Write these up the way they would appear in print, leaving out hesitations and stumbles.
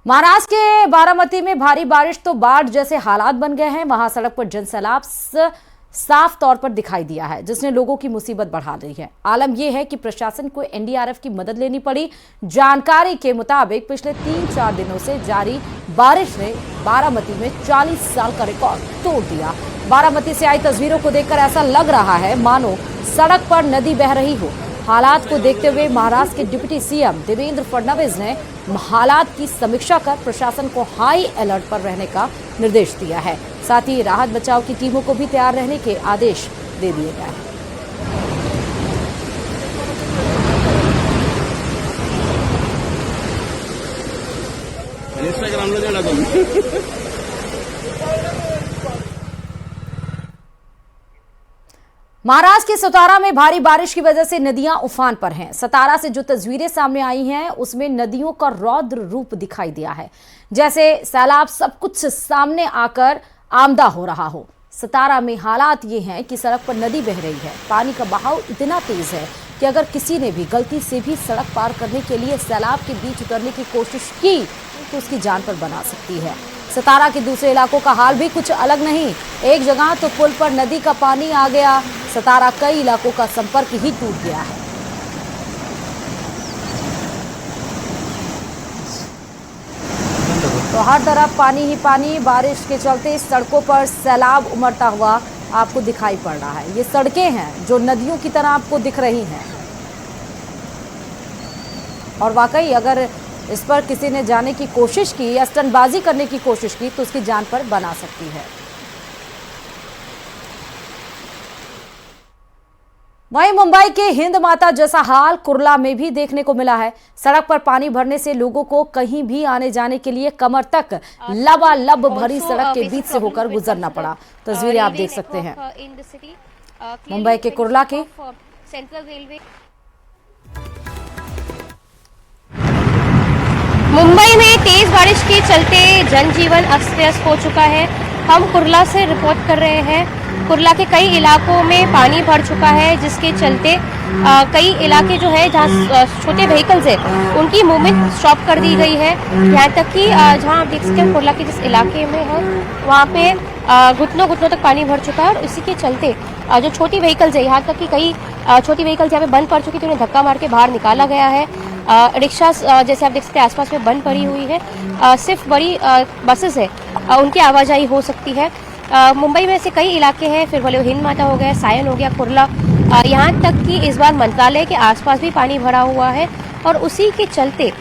महाराष्ट्र के बारामती में भारी बारिश तो बाढ़ जैसे हालात बन गए हैं। वहां सड़क पर जनसैलाब साफ तौर पर दिखाई दिया है, जिसने लोगों की मुसीबत बढ़ा दी है। आलम यह है कि प्रशासन को एनडीआरएफ की मदद लेनी पड़ी। जानकारी के मुताबिक पिछले 3-4 दिनों से जारी बारिश ने बारामती में 40 साल का रिकॉर्ड तोड़ दिया। बारामती से आई तस्वीरों को देखकर ऐसा लग रहा है मानो सड़क पर नदी बह रही हो। हालात को देखते हुए महाराष्ट्र के डिप्टी सीएम देवेंद्र फडणवीस ने हालात की समीक्षा कर प्रशासन को हाई अलर्ट पर रहने का निर्देश दिया है। साथ ही राहत बचाव की टीमों को भी तैयार रहने के आदेश दे दिए गए हैं। महाराष्ट्र के सतारा में भारी बारिश की वजह से नदियां उफान पर हैं। सतारा से जो तस्वीरें सामने आई हैं उसमें नदियों का रौद्र रूप दिखाई दिया है, जैसे सैलाब सब कुछ सामने आकर आमदा हो रहा हो। सतारा में हालात ये हैं कि सड़क पर नदी बह रही है। पानी का बहाव इतना तेज है कि अगर किसी ने भी गलती से भी सड़क पार करने के लिए सैलाब के बीच उतरने की कोशिश की तो उसकी जान पर बना सकती है। सतारा के दूसरे इलाकों का हाल भी कुछ अलग नहीं। एक जगह तो पुल पर नदी का पानी आ गया। सतारा कई इलाकों का संपर्क ही टूट गया है। तो हर तरफ पानी ही पानी। बारिश के चलते सड़कों पर सैलाब उमड़ता हुआ आपको दिखाई पड़ रहा है। ये सड़कें हैं जो नदियों की तरह आपको दिख रही हैं और वाकई अगर इस पर किसी ने जाने की कोशिश की या स्टंटबाजी करने की कोशिश की तो उसकी जान पर बना सकती है। वहीं मुंबई के हिंद माता जैसा हाल कुर्ला में भी देखने को मिला है। सड़क पर पानी भरने से लोगों को कहीं भी आने जाने के लिए कमर तक लबालब भरी सड़क के बीच से होकर गुजरना पड़ा। तस्वीरें आप देख सकते हैं मुंबई के कुर्ला की। मुंबई में तेज बारिश के चलते जनजीवन अस्त व्यस्त हो चुका है। हम कुर्ला से रिपोर्ट कर रहे हैं। कुर्ला के कई इलाकों में पानी भर चुका है, जिसके चलते कई इलाके जो है जहाँ छोटे व्हीकल्स है उनकी मूवमेंट स्टॉप कर दी गई है। यहाँ तक कि जहाँ आप देख सकते हैं कुर्ला के जिस इलाके में है वहाँ पे घुटनों तक पानी भर चुका है और इसी के चलते जो छोटी व्हीकल्स है, यहाँ तक कि कई छोटी व्हीकल्स यहाँ पे बंद पड़ चुकी थी, उन्हें धक्का मार के बाहर निकाला गया है। रिक्शा जैसे आप देख सकते हैं आसपास में बंद पड़ी हुई है। सिर्फ बड़ी बसेस है उनकी आवाजाही हो सकती है। मुंबई में ऐसे कई इलाके हैं, फिर भले हिंद माता हो गया, सायन हो गया, कुर्ला, यहाँ तक कि इस बार मंत्रालय के आसपास भी पानी भरा हुआ है और उसी के चलते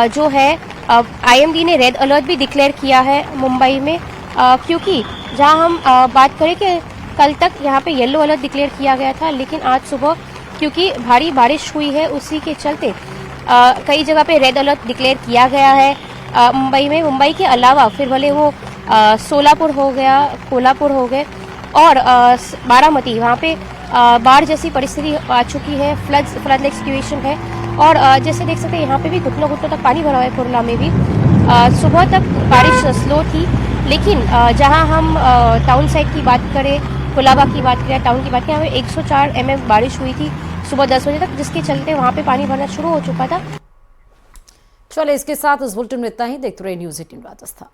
जो है आईएमडी ने रेड अलर्ट भी डिक्लेयर किया है मुंबई में, क्योंकि जहाँ हम बात करें कि कल तक यहाँ पे येलो अलर्ट डिक्लेयर किया गया था, लेकिन आज सुबह क्योंकि भारी बारिश हुई है उसी के चलते कई जगह पे रेड अलर्ट डिक्लेयर किया गया है मुंबई में। मुंबई के अलावा फिर भले वो सोलापुर हो गया, कोल्हापुर हो गए और बारामती, वहाँ पे बाढ़ जैसी परिस्थिति आ चुकी है। फ्लड लाइक सिचुएशन है और जैसे देख सकते हैं यहाँ पे भी घुटनों तक पानी भरा हुआ है। कुर्ला में भी सुबह तक बारिश स्लो थी, लेकिन जहाँ हम टाउन साइड की बात करें, कोलाबा की बात करें, टाउन की बात करें, यहाँ पे 104 mm बारिश हुई थी सुबह 10 बजे तक, जिसके चलते वहाँ पे पानी भरना शुरू हो चुका था। चलो इसके साथ इस बुलेटिन में इतना ही। देखते रहिए न्यूज़ 18 राजस्थान।